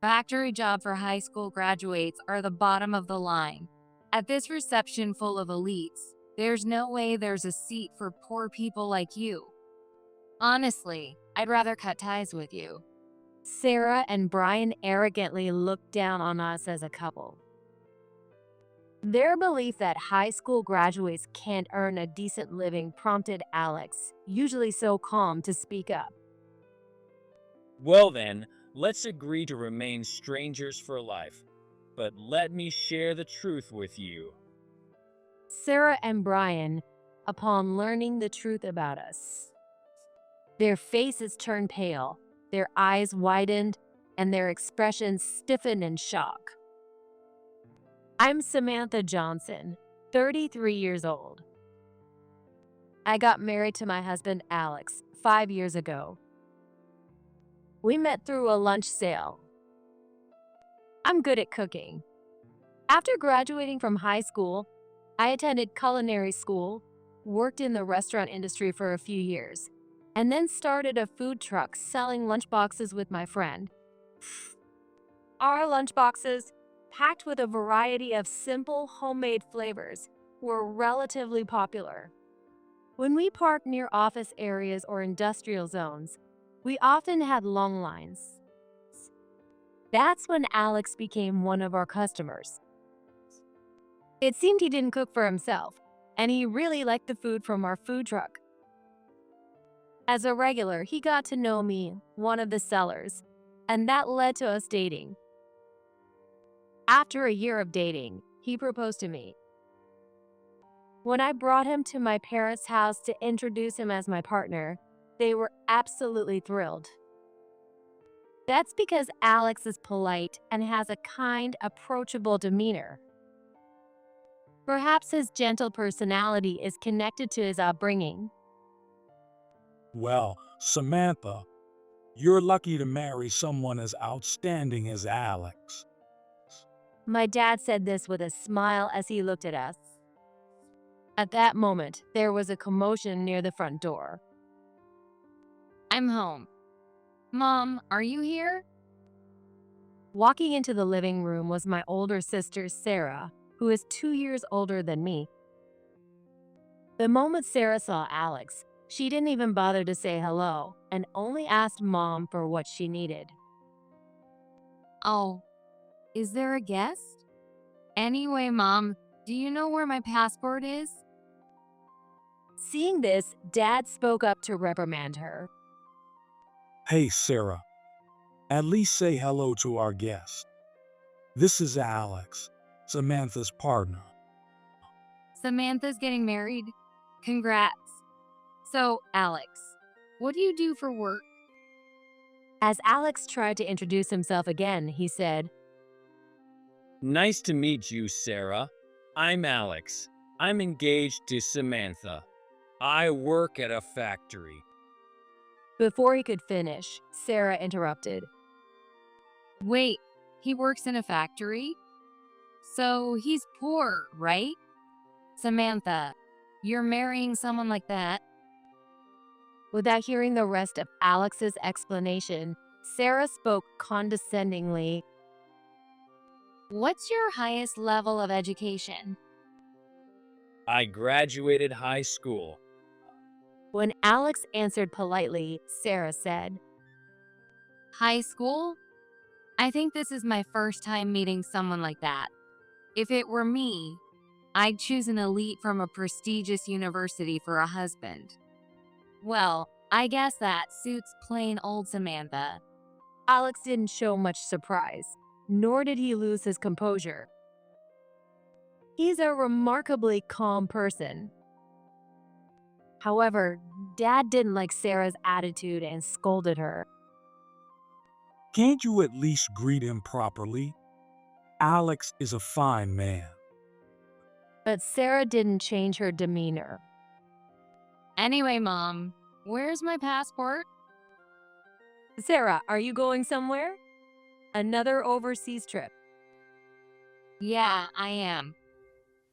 Factory job for high school graduates are the bottom of the line. At this reception full of elites, there's no way there's a seat for poor people like you. Honestly, I'd rather cut ties with you. Sarah and Brian arrogantly looked down on us as a couple. Their belief that high school graduates can't earn a decent living prompted Alex, usually so calm, to speak up. Well then, let's agree to remain strangers for life. But let me share the truth with you. Sarah and Brian, upon learning the truth about us, their faces turned pale, their eyes widened, and their expressions stiffened in shock. I'm Samantha Johnson, 33 years old. I got married to my husband Alex 5 years ago. We met through a lunch sale. I'm good at cooking. After graduating from high school, I attended culinary school, worked in the restaurant industry for a few years, and then started a food truck selling lunchboxes with my friend. Our lunchboxes, packed with a variety of simple homemade flavors, were relatively popular. When we parked near office areas or industrial zones, we often had long lines. That's when Alex became one of our customers. It seemed he didn't cook for himself, and he really liked the food from our food truck. As a regular, he got to know me, one of the sellers, and that led to us dating. After a year of dating, he proposed to me. When I brought him to my parents' house to introduce him as my partner, they were absolutely thrilled. That's because Alex is polite and has a kind, approachable demeanor. Perhaps his gentle personality is connected to his upbringing. Well, Samantha, you're lucky to marry someone as outstanding as Alex. My dad said this with a smile as he looked at us. At that moment, there was a commotion near the front door. I'm home. Mom, are you here? Walking into the living room was my older sister, Sarah, who is 2 years older than me. The moment Sarah saw Alex, she didn't even bother to say hello and only asked Mom for what she needed. Oh, is there a guest? Anyway, Mom, do you know where my passport is? Seeing this, Dad spoke up to reprimand her. Hey, Sarah, at least say hello to our guest. This is Alex, Samantha's partner. Samantha's getting married. Congrats. So, Alex, what do you do for work? As Alex tried to introduce himself again, he said, Nice to meet you, Sarah. I'm Alex. I'm engaged to Samantha. I work at a factory. Before he could finish, Sarah interrupted. Wait, he works in a factory? So he's poor, right? Samantha, you're marrying someone like that? Without hearing the rest of Alex's explanation, Sarah spoke condescendingly. What's your highest level of education? I graduated high school. When Alex answered politely, Sarah said, High school? I think this is my first time meeting someone like that. If it were me, I'd choose an elite from a prestigious university for a husband. Well, I guess that suits plain old Samantha. Alex didn't show much surprise, nor did he lose his composure. He's a remarkably calm person. However, Dad didn't like Sarah's attitude and scolded her. Can't you at least greet him properly? Alex is a fine man. But Sarah didn't change her demeanor. Anyway, Mom, where's my passport? Sarah, are you going somewhere? Another overseas trip? Yeah, I am.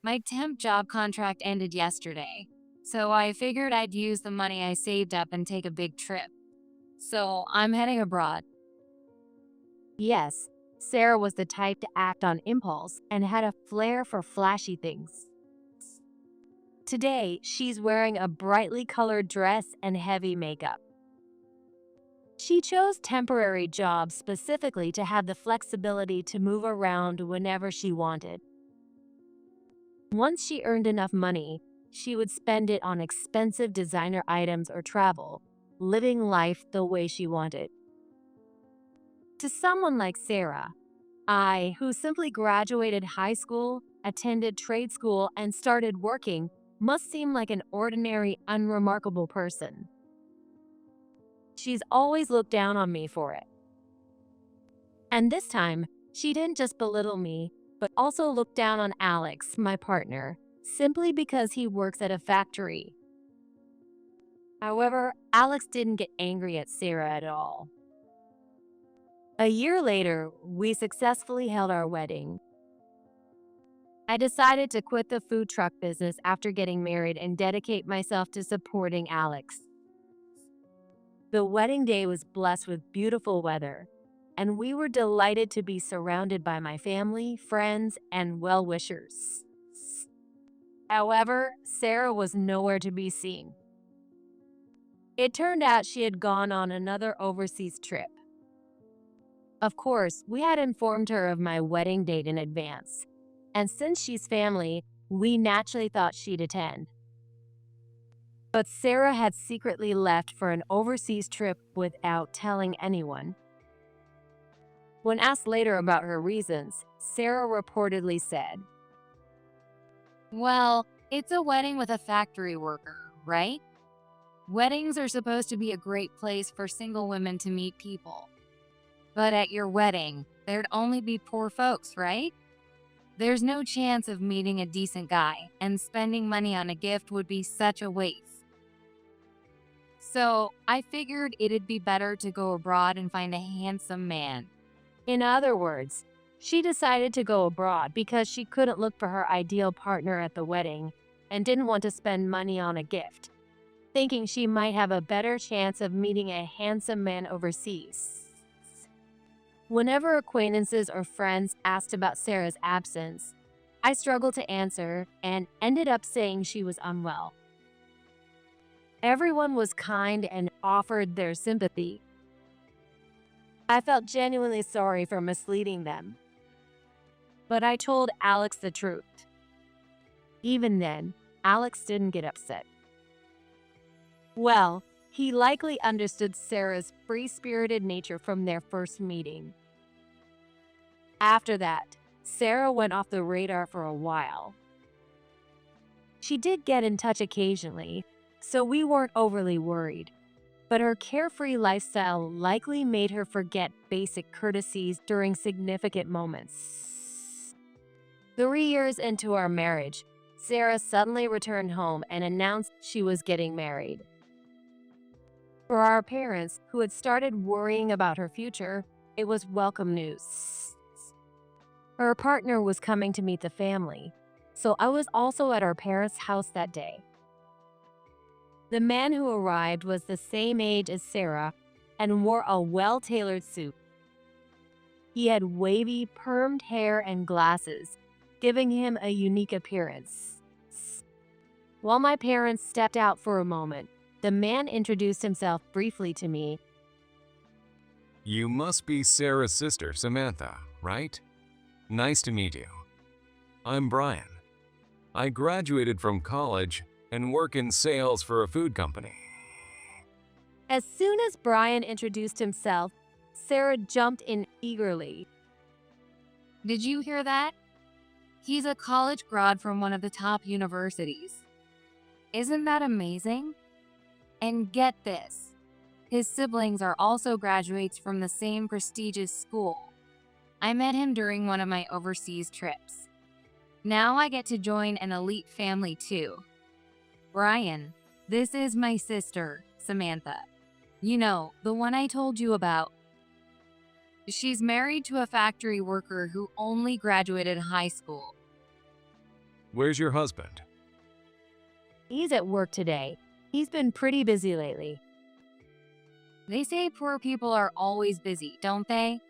My temp job contract ended yesterday, so I figured I'd use the money I saved up and take a big trip. So I'm heading abroad. Yes, Sarah was the type to act on impulse and had a flair for flashy things. Today, she's wearing a brightly colored dress and heavy makeup. She chose temporary jobs specifically to have the flexibility to move around whenever she wanted. Once she earned enough money, she would spend it on expensive designer items or travel, living life the way she wanted. To someone like Sarah, who simply graduated high school, attended trade school, and started working, must seem like an ordinary, unremarkable person. She's always looked down on me for it. And this time, she didn't just belittle me, but also looked down on Alex, my partner, simply because he works at a factory. However, Alex didn't get angry at Sarah at all. A year later, we successfully held our wedding. I decided to quit the food truck business after getting married and dedicate myself to supporting Alex. The wedding day was blessed with beautiful weather, and we were delighted to be surrounded by my family, friends, and well-wishers. However, Sarah was nowhere to be seen. It turned out she had gone on another overseas trip. Of course, we had informed her of my wedding date in advance, and since she's family, we naturally thought she'd attend. But Sarah had secretly left for an overseas trip without telling anyone. When asked later about her reasons, Sarah reportedly said, Well, it's a wedding with a factory worker, right? Weddings are supposed to be a great place for single women to meet people. But at your wedding, there'd only be poor folks, right? There's no chance of meeting a decent guy, and spending money on a gift would be such a waste. So I figured it'd be better to go abroad and find a handsome man. In other words, she decided to go abroad because she couldn't look for her ideal partner at the wedding and didn't want to spend money on a gift, thinking she might have a better chance of meeting a handsome man overseas. Whenever acquaintances or friends asked about Sarah's absence, I struggled to answer and ended up saying she was unwell. Everyone was kind and offered their sympathy. I felt genuinely sorry for misleading them. But I told Alex the truth. Even then, Alex didn't get upset. Well, he likely understood Sarah's free-spirited nature from their first meeting. After that, Sarah went off the radar for a while. She did get in touch occasionally, so we weren't overly worried. But her carefree lifestyle likely made her forget basic courtesies during significant moments. 3 years into our marriage, Sarah suddenly returned home and announced she was getting married. For our parents, who had started worrying about her future, it was welcome news. Her partner was coming to meet the family, so I was also at our parents' house that day. The man who arrived was the same age as Sarah and wore a well-tailored suit. He had wavy, permed hair and glasses, giving him a unique appearance. While my parents stepped out for a moment, the man introduced himself briefly to me. You must be Sarah's sister, Samantha, right? Nice to meet you. I'm Brian. I graduated from college and work in sales for a food company. As soon as Brian introduced himself, Sarah jumped in eagerly. Did you hear that? He's a college grad from one of the top universities. Isn't that amazing? And get this, his siblings are also graduates from the same prestigious school. I met him during one of my overseas trips. Now I get to join an elite family too. Brian, this is my sister, Samantha. You know, the one I told you about. She's married to a factory worker who only graduated high school. Where's your husband? He's at work today. He's been pretty busy lately. They say poor people are always busy, don't they?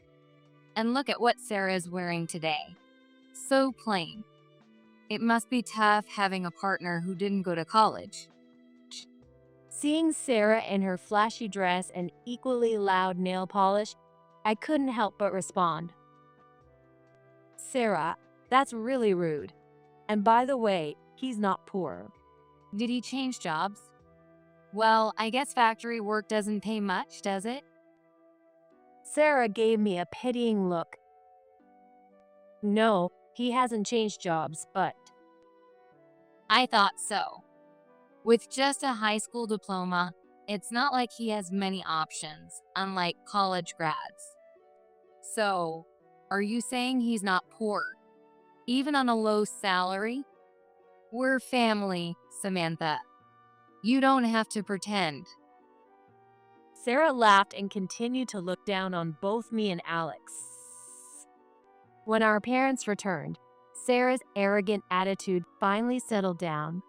And look at what Sarah is wearing today. So plain. It must be tough having a partner who didn't go to college. Seeing Sarah in her flashy dress and equally loud nail polish, I couldn't help but respond. Sarah, that's really rude. And by the way, he's not poor. Did he change jobs? Well, I guess factory work doesn't pay much, does it? Sarah gave me a pitying look. No, he hasn't changed jobs, but I thought so. With just a high school diploma, it's not like he has many options, unlike college grads. So, are you saying he's not poor, even on a low salary? We're family, Samantha. You don't have to pretend. Sarah laughed and continued to look down on both me and Alex. When our parents returned, Sarah's arrogant attitude finally settled down.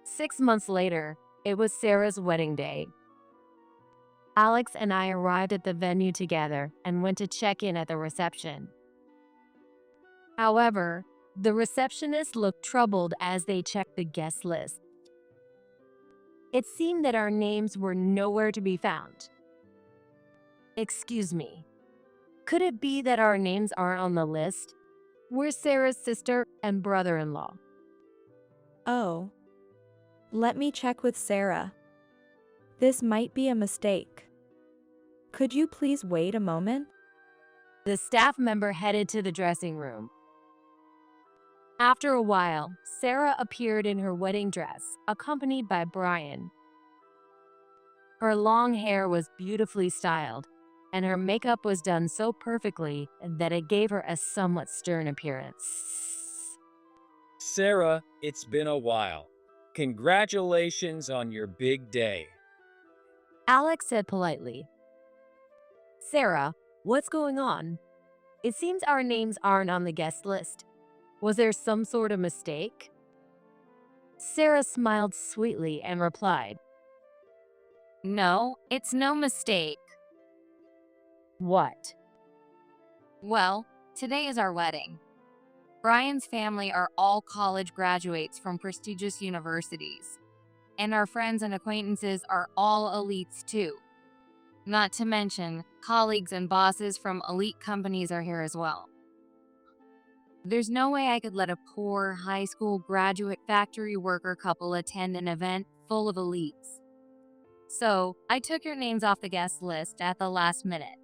6 months later, it was Sarah's wedding day. Alex and I arrived at the venue together and went to check in at the reception. However, the receptionist looked troubled as they checked the guest list. It seemed that our names were nowhere to be found. Excuse me, could it be that our names aren't on the list? We're Sarah's sister and brother-in-law. Oh. Let me check with Sarah. This might be a mistake. Could you please wait a moment? The staff member headed to the dressing room. After a while, Sarah appeared in her wedding dress, accompanied by Brian. Her long hair was beautifully styled, and her makeup was done so perfectly that it gave her a somewhat stern appearance. Sarah, it's been a while. Congratulations on your big day. Alex said politely. Sarah, what's going on? It seems our names aren't on the guest list. Was there some sort of mistake? Sarah smiled sweetly and replied, No, it's no mistake. What? Well, today is our wedding. Brian's family are all college graduates from prestigious universities. And our friends and acquaintances are all elites too. Not to mention, colleagues and bosses from elite companies are here as well. There's no way I could let a poor high school graduate factory worker couple attend an event full of elites. So, I took your names off the guest list at the last minute.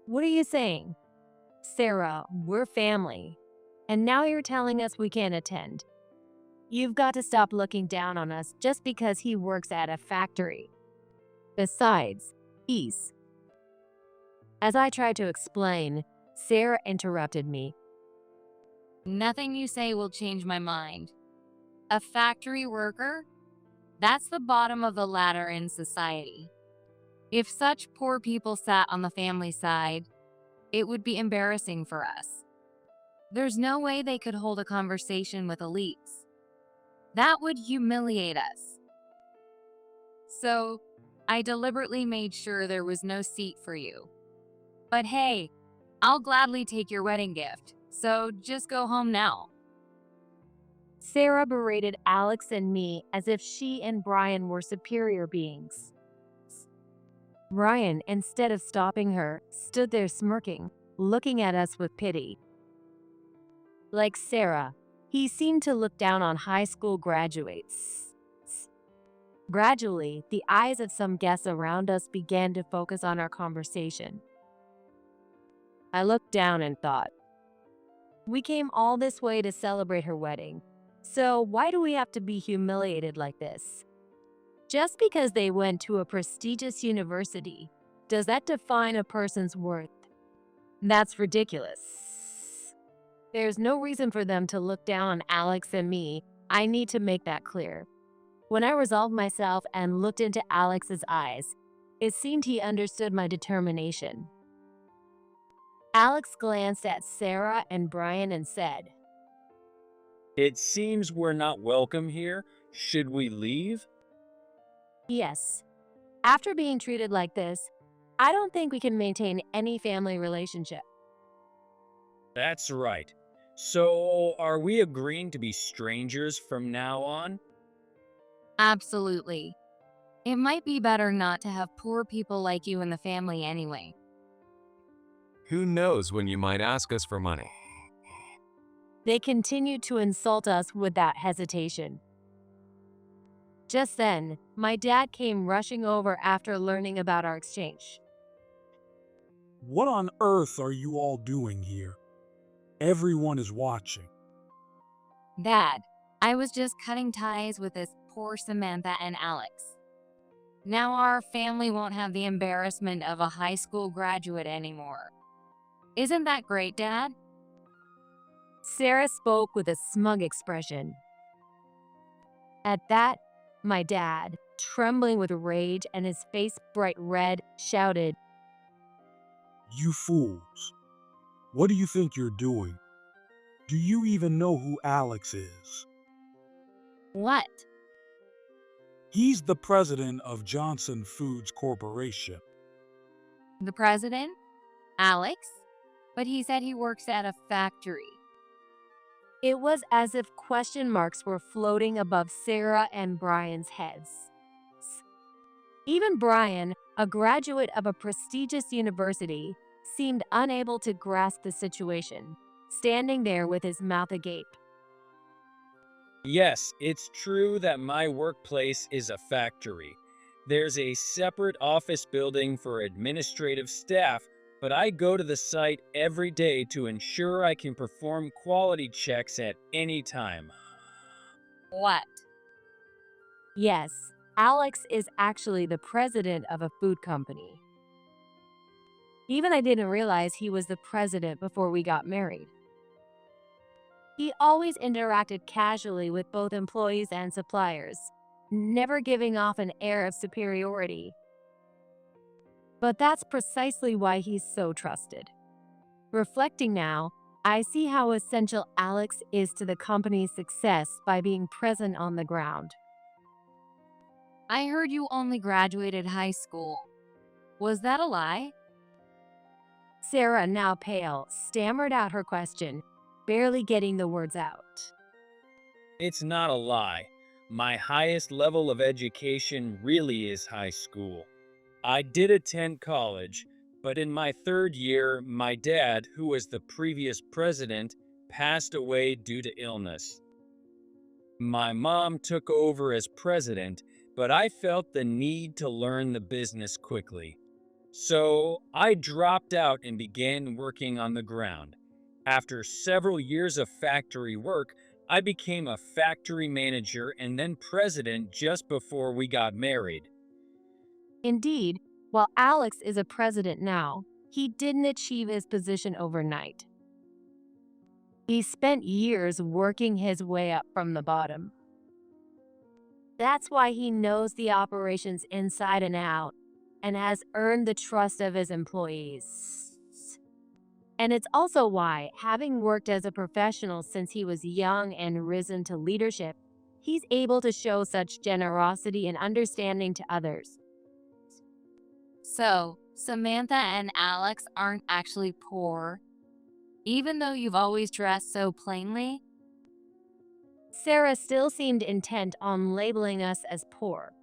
What are you saying? Sarah, we're family. And now you're telling us we can't attend. You've got to stop looking down on us just because he works at a factory. Besides, he's... As I tried to explain, Sarah interrupted me. Nothing you say will change my mind. A factory worker? That's the bottom of the ladder in society. If such poor people sat on the family side, it would be embarrassing for us. There's no way they could hold a conversation with elites. That would humiliate us. So, I deliberately made sure there was no seat for you. But hey, I'll gladly take your wedding gift, so just go home now. Sarah berated Alex and me as if she and Brian were superior beings. Brian, instead of stopping her, stood there smirking, looking at us with pity. Like Sarah, he seemed to look down on high school graduates. Gradually, the eyes of some guests around us began to focus on our conversation. I looked down and thought, we came all this way to celebrate her wedding, so why do we have to be humiliated like this? Just because they went to a prestigious university, does that define a person's worth? That's ridiculous. There's no reason for them to look down on Alex and me. I need to make that clear. When I resolved myself and looked into Alex's eyes, it seemed he understood my determination. Alex glanced at Sarah and Brian and said, It seems we're not welcome here. Should we leave? Yes. After being treated like this, I don't think we can maintain any family relationship. That's right. So, are we agreeing to be strangers from now on? Absolutely. It might be better not to have poor people like you in the family anyway. Who knows when you might ask us for money? They continued to insult us without hesitation. Just then, my dad came rushing over after learning about our exchange. What on earth are you all doing here? Everyone is watching. Dad, I was just cutting ties with this poor Samantha and Alex. Now our family won't have the embarrassment of a high school graduate anymore. Isn't that great, Dad? Sarah spoke with a smug expression. At that, my dad, trembling with rage and his face bright red, shouted, You fools. What do you think you're doing? Do you even know who Alex is? What? He's the president of Johnson Foods Corporation. The president? Alex? But he said he works at a factory. It was as if question marks were floating above Sarah and Brian's heads. Even Brian, a graduate of a prestigious university, seemed unable to grasp the situation, standing there with his mouth agape. Yes, it's true that my workplace is a factory. There's a separate office building for administrative staff, but I go to the site every day to ensure I can perform quality checks at any time. What? Yes, Alex is actually the president of a food company. Even I didn't realize he was the president before we got married. He always interacted casually with both employees and suppliers, never giving off an air of superiority. But that's precisely why he's so trusted. Reflecting now, I see how essential Alex is to the company's success by being present on the ground. I heard you only graduated high school. Was that a lie? Sarah, now pale, stammered out her question, barely getting the words out. It's not a lie. My highest level of education really is high school. I did attend college, but in my third year, my dad, who was the previous president, passed away due to illness. My mom took over as president, but I felt the need to learn the business quickly. So I dropped out and began working on the ground. After several years of factory work, I became a factory manager and then president just before we got married. Indeed, while Alex is a president now, he didn't achieve his position overnight. He spent years working his way up from the bottom. That's why he knows the operations inside and out and has earned the trust of his employees. And it's also why, having worked as a professional since he was young and risen to leadership, he's able to show such generosity and understanding to others. So, Samantha and Alex aren't actually poor, even though you've always dressed so plainly? Sarah still seemed intent on labeling us as poor.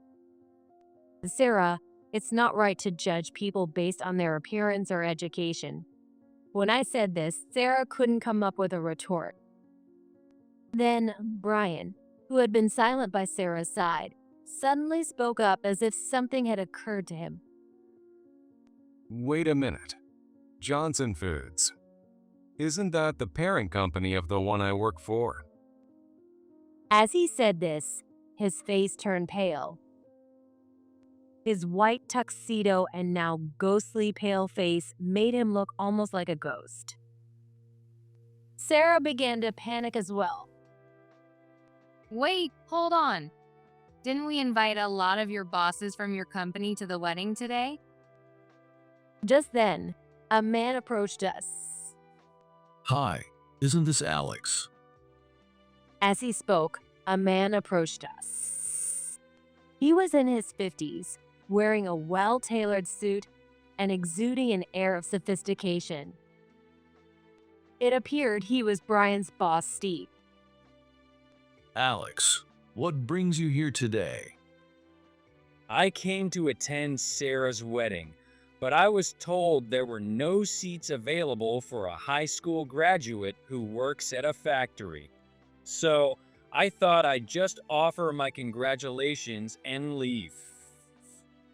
Sarah, it's not right to judge people based on their appearance or education. When I said this, Sarah couldn't come up with a retort. Then Brian, who had been silent by Sarah's side, suddenly spoke up as if something had occurred to him. Wait a minute. Johnson Foods. Isn't that the parent company of the one I work for? As he said this, his face turned pale. His white tuxedo and now ghostly pale face made him look almost like a ghost. Sarah began to panic as well. Wait, hold on. Didn't we invite a lot of your bosses from your company to the wedding today? Just then, a man approached us. Hi, isn't this Alex? As he spoke, a man approached us. He was in his 50s, wearing a well-tailored suit and exuding an air of sophistication. It appeared he was Brian's boss, Steve. Alex, what brings you here today? I came to attend Sarah's wedding, but I was told there were no seats available for a high school graduate who works at a factory. So I thought I'd just offer my congratulations and leave.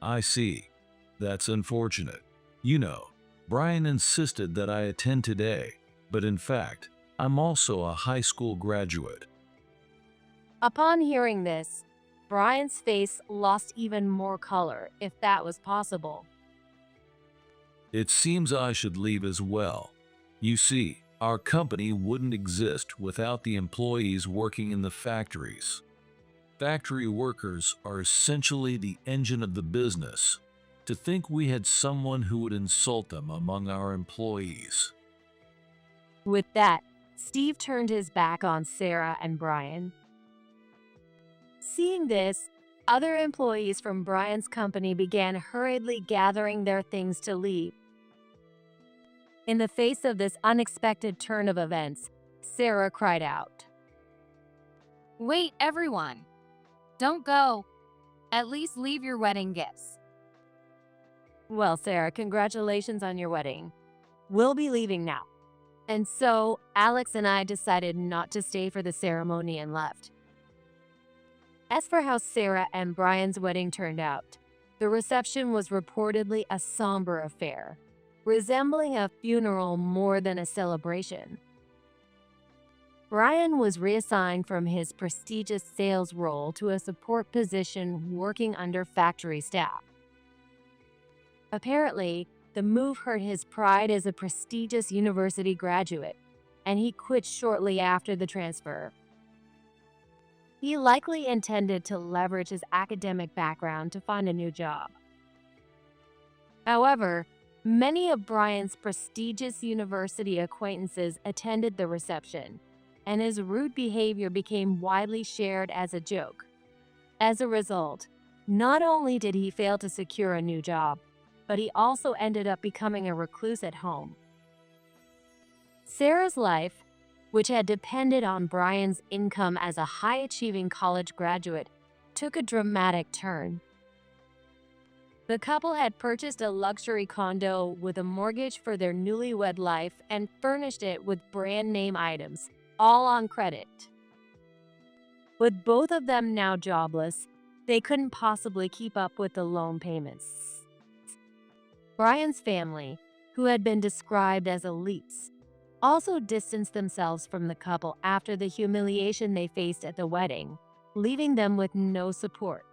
I see. That's unfortunate. You know, Brian insisted that I attend today, but in fact, I'm also a high school graduate. Upon hearing this, Brian's face lost even more color, if that was possible. It seems I should leave as well. You see, our company wouldn't exist without the employees working in the factories. Factory workers are essentially the engine of the business. To think we had someone who would insult them among our employees. With that, Steve turned his back on Sarah and Brian. Seeing this, other employees from Brian's company began hurriedly gathering their things to leave. In the face of this unexpected turn of events, Sarah cried out. Wait, everyone. Don't go. At least leave your wedding gifts. Well, Sarah, congratulations on your wedding. We'll be leaving now. And so, Alex and I decided not to stay for the ceremony and left. As for how Sarah and Brian's wedding turned out, the reception was reportedly a somber affair, resembling a funeral more than a celebration. Brian was reassigned from his prestigious sales role to a support position working under factory staff. Apparently, the move hurt his pride as a prestigious university graduate, and he quit shortly after the transfer. He likely intended to leverage his academic background to find a new job. However, many of Brian's prestigious university acquaintances attended the reception, and his rude behavior became widely shared as a joke. As a result, not only did he fail to secure a new job, but he also ended up becoming a recluse at home. Sarah's life, which had depended on Brian's income as a high-achieving college graduate, took a dramatic turn. The couple had purchased a luxury condo with a mortgage for their newlywed life and furnished it with brand-name items, all on credit. With both of them now jobless, they couldn't possibly keep up with the loan payments. Brian's family, who had been described as elites, also distanced themselves from the couple after the humiliation they faced at the wedding, leaving them with no support.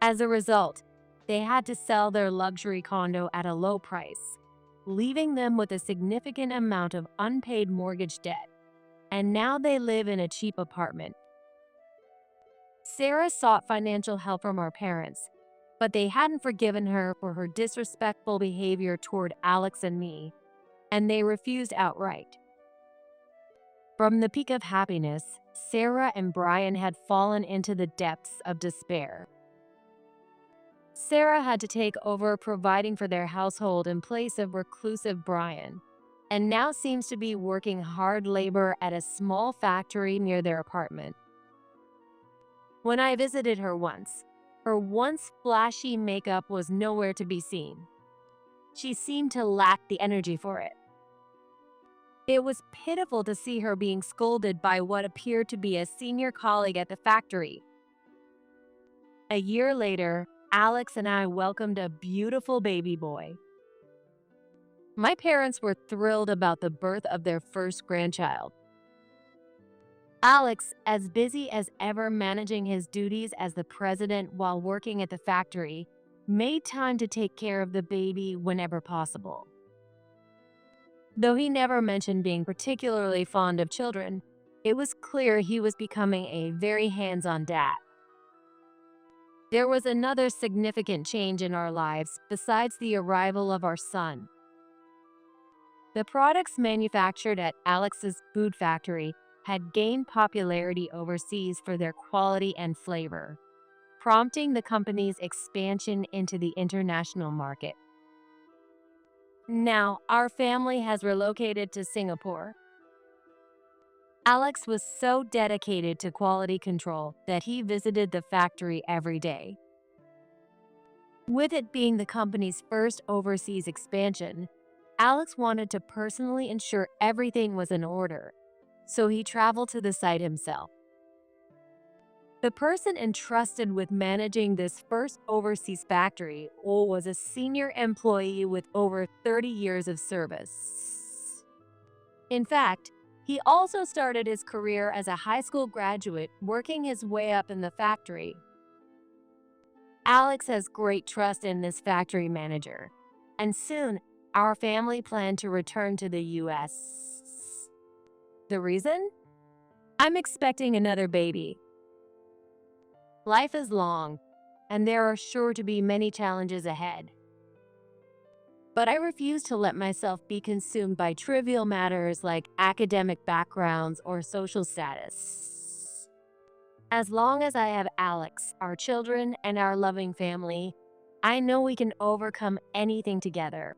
As a result, they had to sell their luxury condo at a low price, leaving them with a significant amount of unpaid mortgage debt, and now they live in a cheap apartment. Sarah sought financial help from her parents, but they hadn't forgiven her for her disrespectful behavior toward Alex and me, and they refused outright. From the peak of happiness, Sarah and Brian had fallen into the depths of despair. Sarah had to take over providing for their household in place of reclusive Brian, and now seems to be working hard labor at a small factory near their apartment. When I visited her once flashy makeup was nowhere to be seen. She seemed to lack the energy for it. It was pitiful to see her being scolded by what appeared to be a senior colleague at the factory. A year later, Alex and I welcomed a beautiful baby boy. My parents were thrilled about the birth of their first grandchild. Alex, as busy as ever managing his duties as the president while working at the factory, made time to take care of the baby whenever possible. Though he never mentioned being particularly fond of children, it was clear he was becoming a very hands-on dad. There was another significant change in our lives besides the arrival of our son. The products manufactured at Alex's food factory had gained popularity overseas for their quality and flavor. prompting the company's expansion into the international market. Now, our family has relocated to Singapore. Alex was so dedicated to quality control that he visited the factory every day. With it being the company's first overseas expansion, Alex wanted to personally ensure everything was in order, so he traveled to the site himself. The person entrusted with managing this first overseas factory was a senior employee with over 30 years of service. In fact, he also started his career as a high school graduate, working his way up in the factory. Alex has great trust in this factory manager, and soon our family planned to return to the US. The reason? I'm expecting another baby. Life is long, and there are sure to be many challenges ahead. But I refuse to let myself be consumed by trivial matters like academic backgrounds or social status. As long as I have Alex, our children, and our loving family, I know we can overcome anything together.